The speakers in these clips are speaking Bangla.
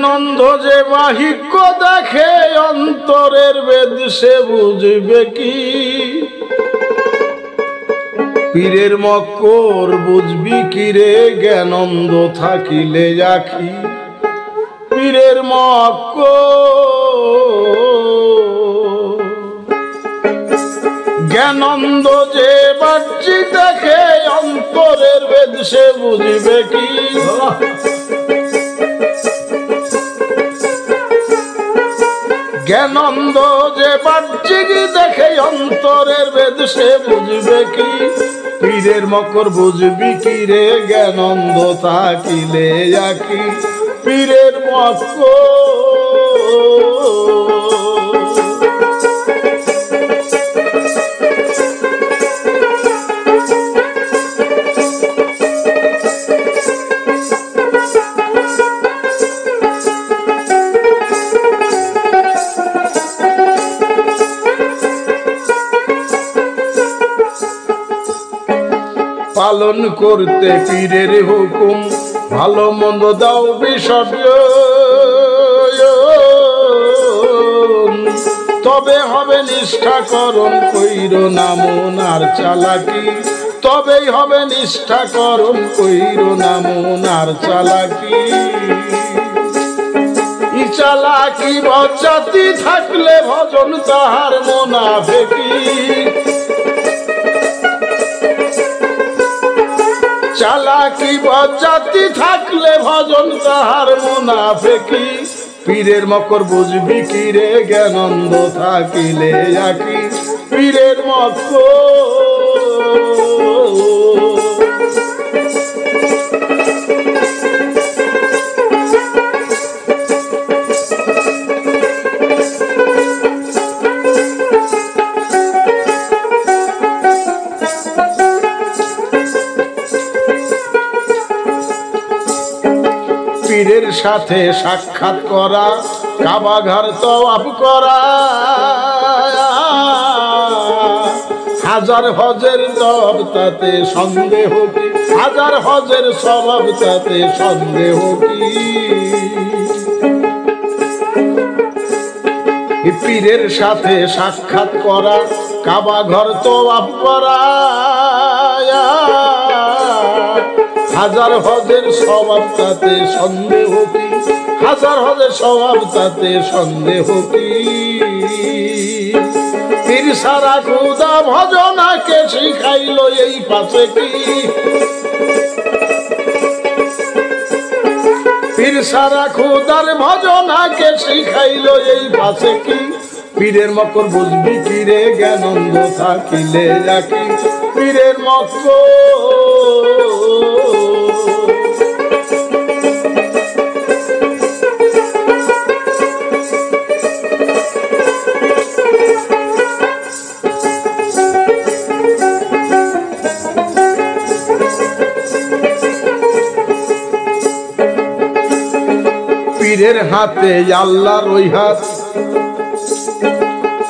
জ্ঞানন্ধ যে বাহিক্য দেখে অন্তরের বেদ সে বুঝবে কি পীরের মক্কর বুঝবি কি রে জ্ঞানন্ধ থাকিলে আখি পীরের মক্কর জ্ঞানন্ধ যে বাহ্যিক দেখে অন্তরের বেদ সে বুঝবে কি জ্ঞানন্ধ যে বাহ্যিক দেখে অন্তরের বেদ সে বুঝবে কি পীরের মকর বুঝবি কি রে জ্ঞানন্ধ থাকিলে আকি পীরের মকর পালন করতে পীরের হুকুম ভালো মন্দ দাও বিসর্জন তবে হবে নিষ্ঠাকরণ কইর না মন আর চালাকি তবেই হবে নিষ্ঠাকরণ কইর না মন আর চালাকি ই চালাকি বজ্জাতি থাকলে ভজন তাহার মুনাফিকি চালাকি বজ্জাতি থাকলে ভজন তাহার মুনাফিকি পীরের মকর বুঝবি কি রে জ্ঞানন্ধ থাকিলে আকি পীরের মকর পীরের সাথে সাক্ষাৎ করা কাবা ঘর তওয়াফ করা হাজার হজের তওয়াব তাতে সন্দেহ কি হাজার হজের সওয়াব তাতে সন্দেহ কি পীরের সাথে সাক্ষাৎ করা কাবা ঘর তওয়াফ করা হাজার হজের সওয়াব তাতে সন্দেহ কি হাজার হজের সওয়াব তাতে সন্দেহ কি পীর সারা খুদা ভজনাকে শিখাইল এই পাশে কি পীর সারা খুদার ভজনাকে শিখাইল এই পাশে কি পীরের মকর বুঝবি কি রে জ্ঞানন্ধ থাকিলে আকি পীরের মকর পীরের হাতে আল্লাহর ওই হাত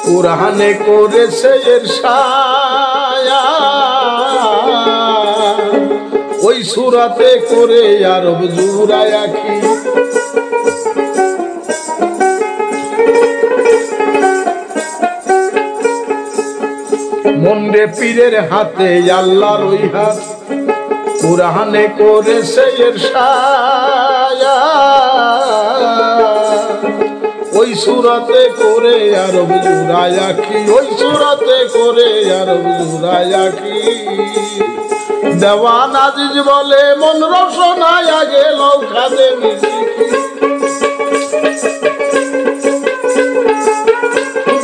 কুরআনে করেছে ইরশাদ ওই সূরাতে করে আরব জুড়ায় আখি মন্ডে পীরের হাতে আল্লাহর ওই হাত কুরআনে করেছে ইরশাদ ওই সূরাতে করে আরব জুড়ায় আখি ওই সূরাতে করে আরব জুড়ায় আখি দেওয়ান আজিজ বলে মন রসনায় আগে লৌকা দেবী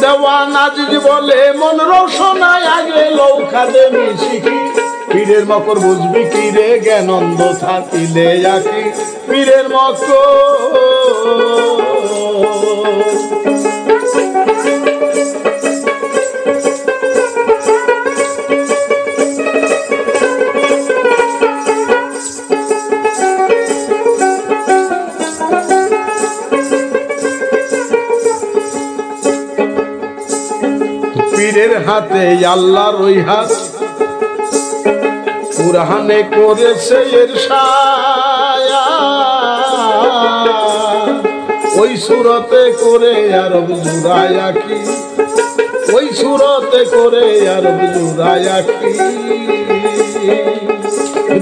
দেওয়ান আজিজ বলে মন রসনায় আগে লৌকা দেবী শিখি পীরের মকর বুঝবি কি রে জ্ঞানন্ধ থাকিলে আকি পীরের মকর পীরের হাতে আল্লাহর ওই হাত কুরআনে করেছে ইরশাদ ওই সুরতে করে আরব জুড়ায় আঁকি, ওই সুরতে করে আরব জুড়ায় আঁকি।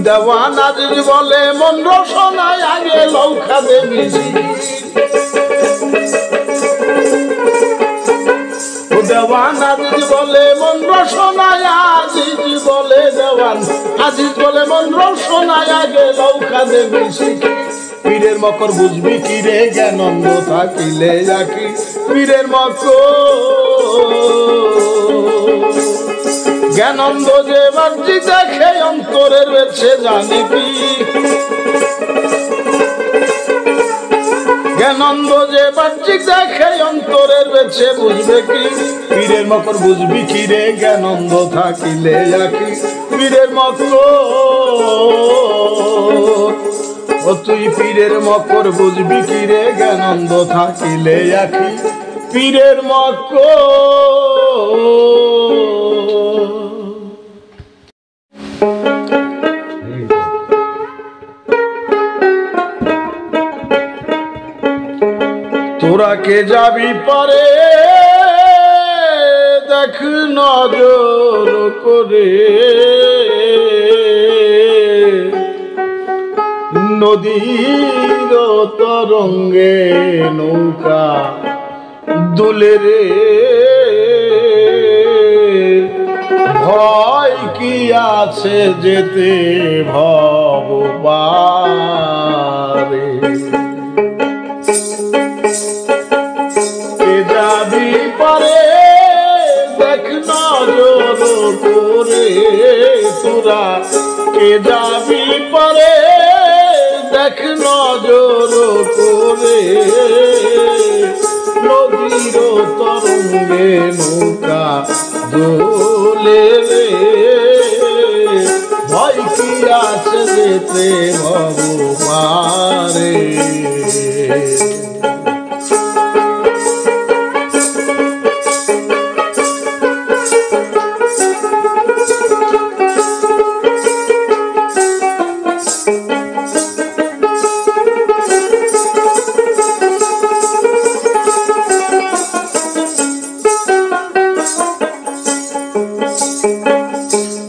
দেওয়ান আজিজ বলে মন রসনায় আগে লৌখা দেবী, দেওয়ান আজিজ বলে মন রসনায়, আজিজ বলে দেওয়ান আজিজ বলে মন রসনায় আগে লৌখা দেবী শিখি। পীরের মকর বুঝবি কি রে জ্ঞানন্দ থাকিলে আঁকি, পীরের মকর জ্ঞানন্দ যে বাহ্যিক দেখে অন্তরের বেছে জানে কি, জ্ঞানন্দ যে বাহ্যিক দেখে অন্তরের বেছে বুঝবে কি। পীরের মকর বুঝবি কি রে জ্ঞানন্দ থাকিলে আঁকি, পীরের মকর ও তুই পীরের মকর বুঝবি কি রে জ্ঞানন্দ থাকিলে আঁকি, পীরের মকর। তোরা কে যাবি পরে দেখ নজর করে, নদীর তরঙ্গে নৌকা দুলে রে, ভয় কি আছে যেতে ভববারে। কে যাবি পরে দেখ নজর করে, তোরা কে যাবি পরে দেখ নজর করে, নদীর তরঙ্গে নৌকা দোলে রে, ভয় কি আছে যেতে ভববারে।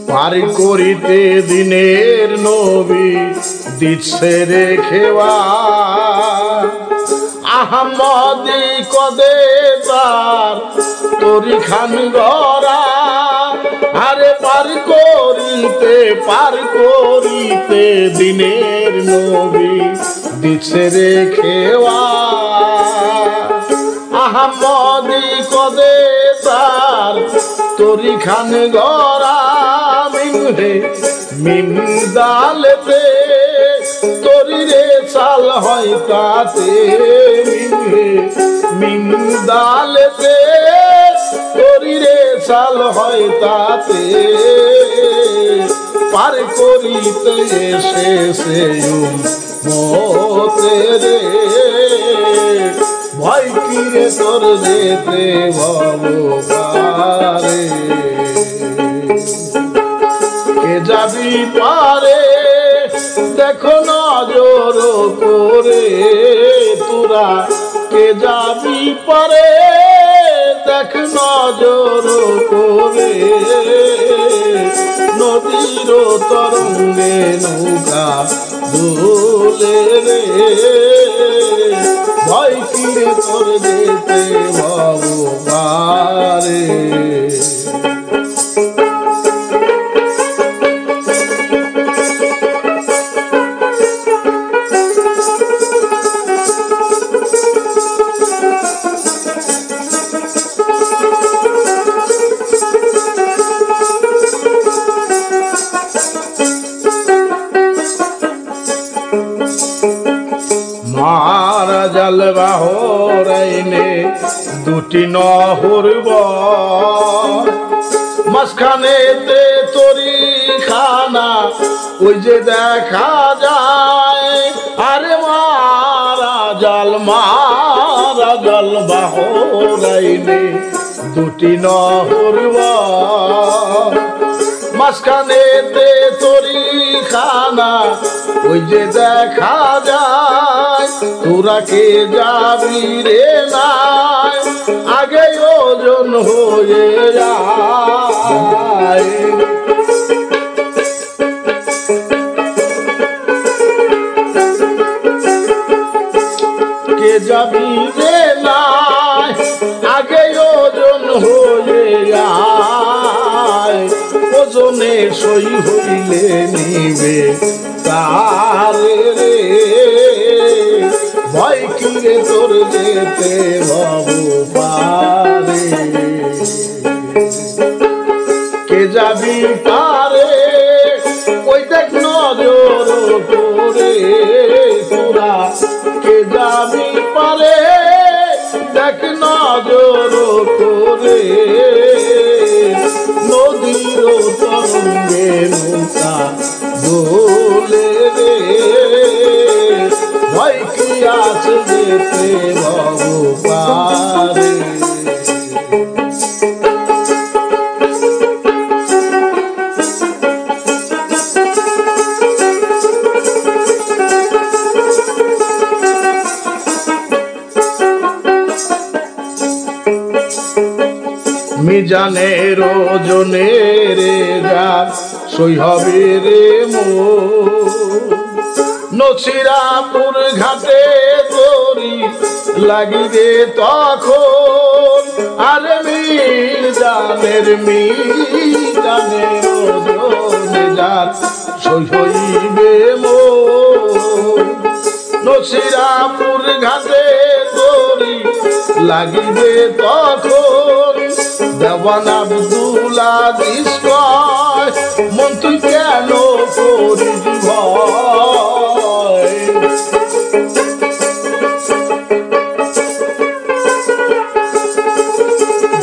পার করিতে দিনের নবী দিচ্ছে রেখেওয়া, আহমদি কদে তার তরি খান গড়া। আরে পার করিতে দিনের নবী দিচ্ছে রেখেওয়া, আহমদি কদে তার তরি খান গড়া। মিন্দালেতে তরি রে চাল হয় তাতে, মিন্দালেতে তরি রে চাল হয় তাতে, পার করিতে এসেছে মতে রে, ভয় কি রে তোর যেতে ভববারে। কে যাবি পারে দেখো নজর করে, তোরা কে যাবি পারে দেখ নজর করে, নদীর তরঙ্গে নৌকা দোলে রে, ভয় কি রে তোর যেতে ভববারে। মারা জাল বাহরাইনে দুটি নহর মাঝখানেতে তরি খানা ওই যে দেখা যায়। আরে মারা জাল বাহরাইনে দুটি নহর মাঝখানেতে তরি খানা ওই যে দেখা যায়। তোরা কে যাবি রে নাই আগে ওজন হয়ে যায় কে যাবি রে নাই আগে ওজন হয়ে যায় ওজনে সই হইলে নিবে তারে রে ভয় কিরে তোর যেতে বাবু পারে কে যাবি পারে ওই দেখ নজর করে তোরা কে যাবি পারে দেখ নজর করে নদীর তরঙ্গে নৌকা দোলে রে ভয় কি আছে যেতে বাবু পারে মিজানের ওজনে রে যার সই হবে রে নছিরাপুর ঘাটে তোরি লাগিবে তখন আরে মিজানের ওজনে যার সই হইবে নছিরাপুর ঘাটে তোরি লাগিবে তখন দেওয়ান আব্দুল আজিজ কয় মন তুই কেন করিস ভয়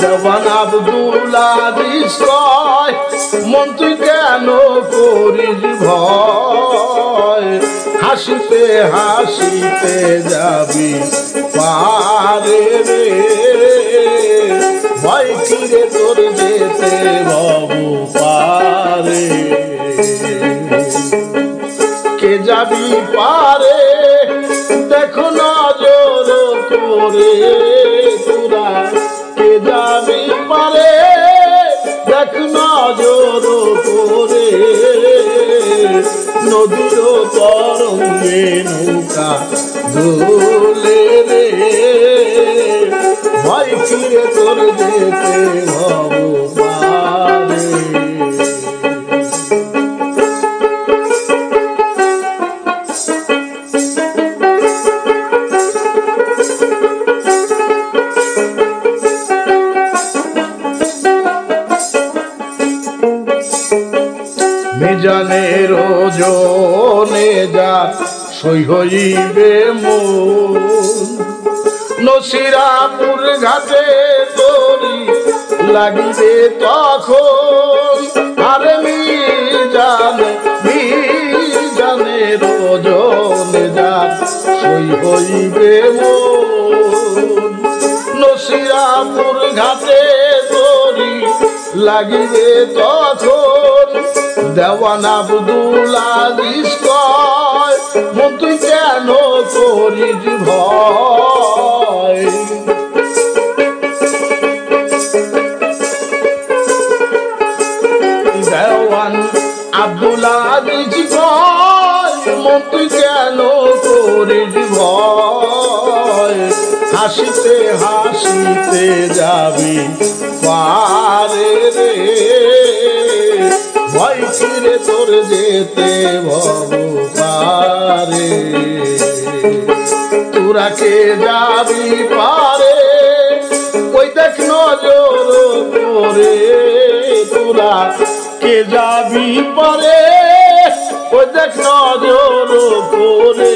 দেওয়ান আব্দুল আজিজ কয় মন তুই কেন করিস ভয় হাসিতে হাসিতে যাবি পারে রে ভয় কিরে তোর যেতে বাবু পারে কে যাবি পারে দেখো নজর করে তোরা কে যাবি পারে দেখ নজর করে নদীর তরঙ্গে নৌকা দোলে রে ভয় কিরে তোর যেতে বাবু পারে মিজানের ওজনে যা সই হইবে নছিরাপুর ঘাটে তোরি লাগিবে তখন আরে মিজানের ওজনে যা সই হইবে নছিরাপুর ঘাটে তোরি লাগিবে তখন দেওয়ান আব্দুল আজিজ কয় মন তুই কেন করিস ভয় দেওয়ান আব্দুল আজিজ কয় মন তুই কেন করিস ভয় হাসিতে হাসিতে যাবি পারে রে ভয় কিরে তোর যেতে বাবু পারে তোরা কে যাবি পারে ওই দেখ নজর করে তোরা কে যাবি পারে ওই দেখ নজর করে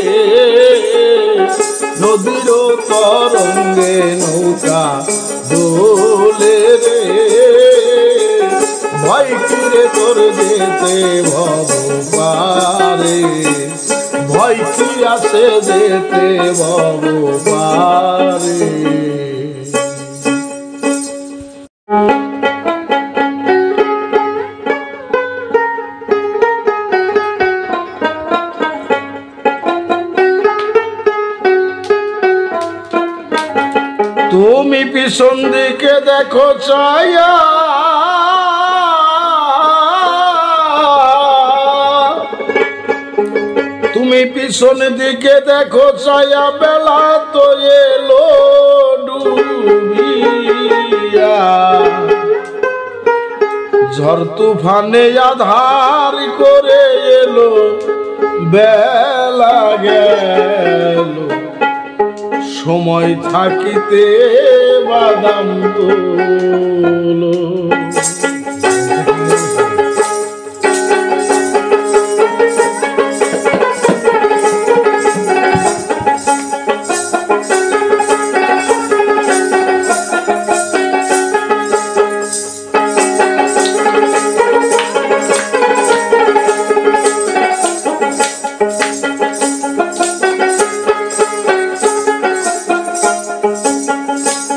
নদীর তরঙ্গে নৌকা দোলে রে ভয় কিরে তোর যেতে বাবু পারে ভয় কি আসে যেতে বাবু পারে পিছন দিকে দেখো চায়া তুমি পিছন দিকে দেখো চায়া বেলা তো এলো ডুবিয়া ঝড় তুফানে আধার করে এলো বেলা গেল সময় থাকিতে বাদাম তোলো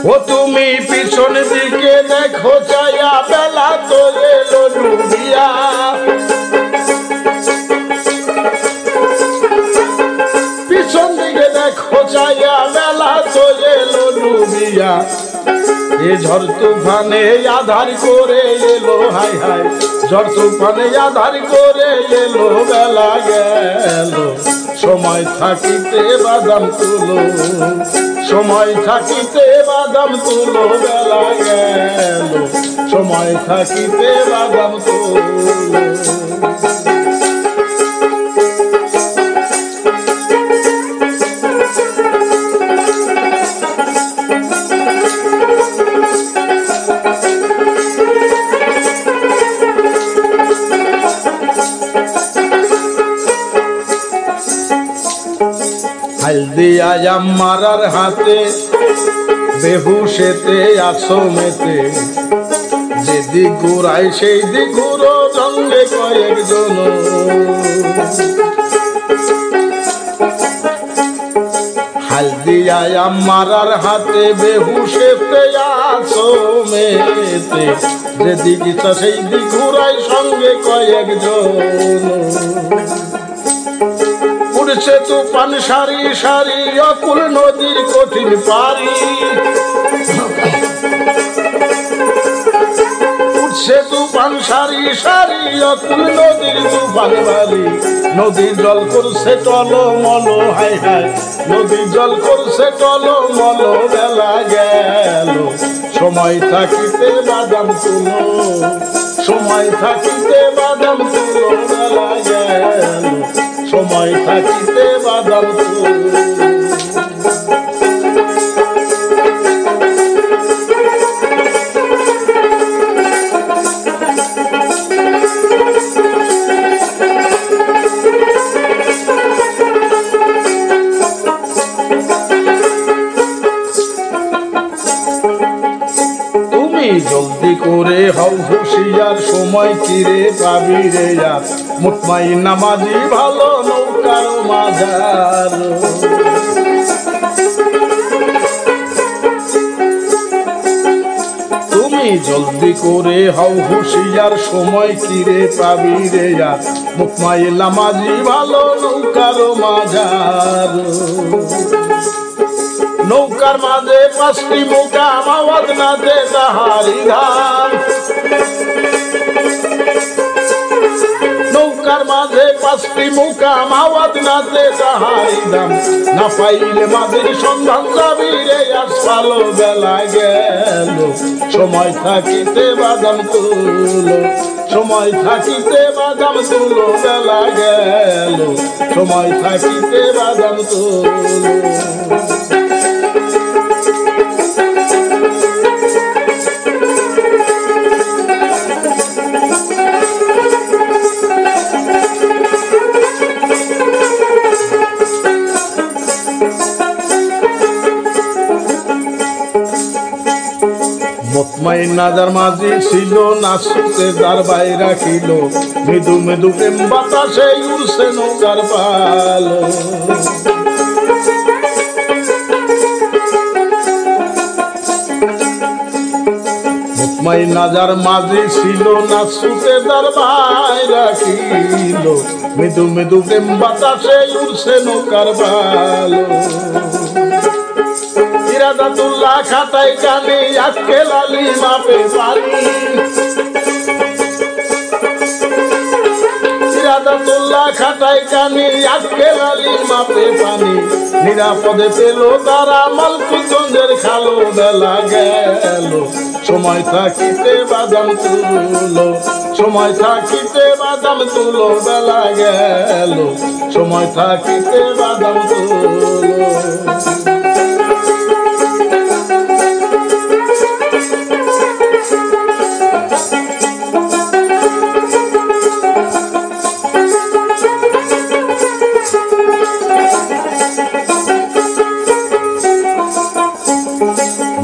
ও তুমি পিছন দিকে দেখো চায়া বেলা তো এলো ডুবিয়া পিছন দিকে দেখো চায়া বেলা তো এলো ডুবিয়া এ ঝড় তুফানে আধার করে এলো হাই হাই ঝড় তুফানে আধার করে এলো বেলা গেল সময় থাকিতে বাদাম তুলো সময় থাকিতে বাদাম তুলো বেলা গেল সময় থাকিতে বাদাম তুলো হালদিয়া আম্মারার হাতে বেহুশেতে আছো মেতে যেদিক ঘুরাই সেই দিক ঘুরো সঙ্গে কয়েকজন হালদিয়া আম্মারার হাতে বেহুশেতে আছো মেতে যেদিক ইচ্ছা সেই দিক ঘুরাই সঙ্গে কয়েকজন উঠছে তুফান সারি সারি অকুল নদীর কঠিন পারি উঠছে তুফান সারি সারি অকুল নদীর তুফান বাড়ি নদীর জল করছে টলমল হাই হাই নদীর জল করছে টলমল বেলা গেল সময় থাকিতে বাদাম তুলো সময় থাকিতে বাদাম তুলো বেলা গেল সময় থাকিতে বাদাম তুলো জলদি করে হও হুশিয়ার সময় কিরে পাবি রে আর মুতমাইন নামাজি ভালো নৌকার মাঝার তুমি জলদি করে হও হুশিয়ার সময় কিরে পাবি রে আর মুতমাইন নামাজি ভালো নৌকার মাঝার নৌকার মাঝে পাঁচটি মুকাম আওয়াজ না দে তাহারি ধান নৌকার মাঝে পাঁচটি মুকাম আওয়াজ না দে তাহারি ধান না পাইলে মাঝের সন্ধান যাবি রে আসফালো বেলা গেল সময় থাকিতে বাদাম তুলো সময় থাকিতে বাদাম তুলো বেলা গেল সময় থাকিতে বাদাম তুলো মুতমাইন নাজার মাঝি ছিল নাসুতে দার বাই রাখিল মৃদু মৃদু প্রেম বাতাসে উড়ছে নৌকার পাল মুতমাইন নাজার মাঝি ছিল নাসুতে দার বাই রাখিল মৃদু মৃদু প্রেম বাতাসে উড়ছে নৌকার পাল ইরাদাতুল্লাহ খাতায় কানে আক্কেল আলী মাপে পানি ইরাদাতুল্লাহ খাতায় কানে আক্কেল আলী মাপে পানি নিরাপদে পেল তারা মালকুগঞ্জের খালো বেলা গেল সময় থাকিতে বাদাম তুলো সময় থাকিতে বাদাম তুলো বেলা গেল সময় থাকিতে বাদাম তুলো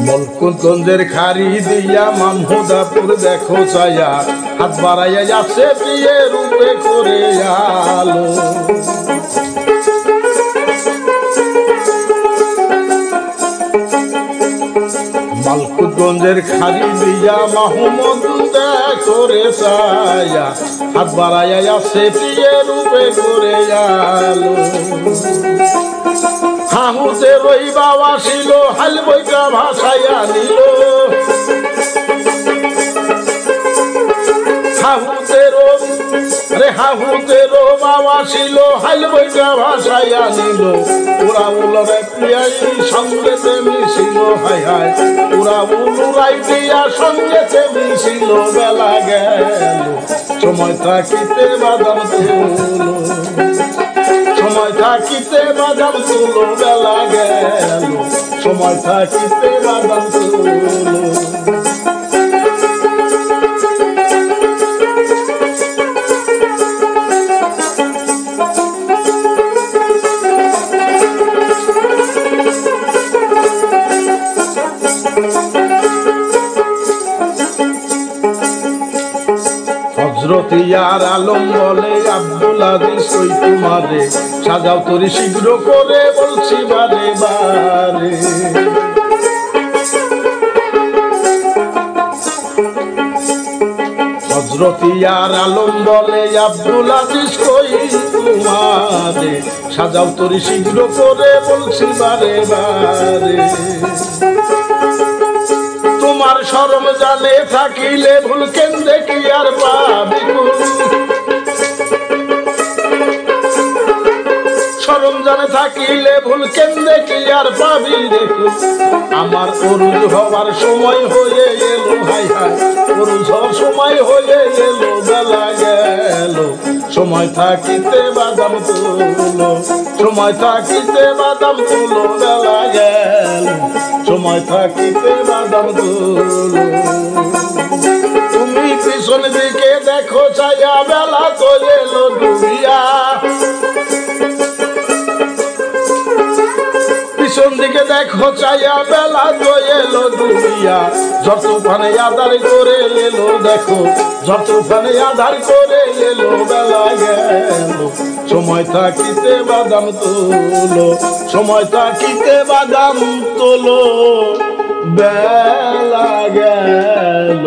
মলকুগঞ্জের খারি দিয়া মামহুদাপুর দেখো ছায়া হাত বাড়াইয়া যাচ্ছে বিয়ে রূপে করে আলো মালকুগঞ্জের খারি দিয়া মাহমুদ দেখো রে ছায়া হাত বাড়াইয়া যাচ্ছে বিয়ে রূপে করে আলো হাহুতে রই বাবা ছিল হাল বইটা ভাসাইয়া নিল হাহুতে রো বাবা ছিল হাল বইটা ভাসাইয়া নিল ওরা উলরে প্রিয়াই সঙ্গেতে মিশিল হাই হাই ওরা উলুরাই প্রিয়া সঙ্গেতে মিশিল বেলা গেল সময় থাকিতে বাদাম তুলো সময় থাকিতে বাদাম তুলো বেলা গেল সময় থাকিতে বাদাম তুলো হযরত ইয়ার আলম বলে আব্দুল আজিজ কই তোমারে সাজাও তোরে শীঘ্র করে বলছি বারে বারে হযরত ইয়ার আলম বলে আব্দুল আজিজ কই তোমারে সাজাও তোরে শীঘ্র করে বলছি বারে বারে তোমার শরম জানে থাকিলে ভুল কেন্দ্রে কি আর পাবি শরম জানে থাকিলে ভুল কেন্দ্রে কি আর পাবি দেখো আমার অরুজ হওয়ার সময় হয়ে এলো হাই হাই অরুজ হওয়ার সময় হয়ে এলো বেলা গেল সময় থাকিতে বাদাম তুলো সময় থাকিতে বাদাম তুলো বেলা গেল সময় থাকিতে বাদাম তুলো তুমি পিছন দিকে দেখো ছায়া বেলা তো এলো ডুবিয়া পিছন দিকে দেখো ছায়া বেলা তো এলো ডুবিয়া যত ফানে আধার করে এলো দেখো যত ফানে আধার করে এলো বেলা গেল সময় থাকিতে বাদাম তুলো সময় থাকিতে বাদাম তুলো বেলা গেল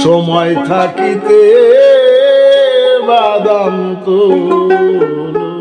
সময় থাকিতে বাদাম তুলো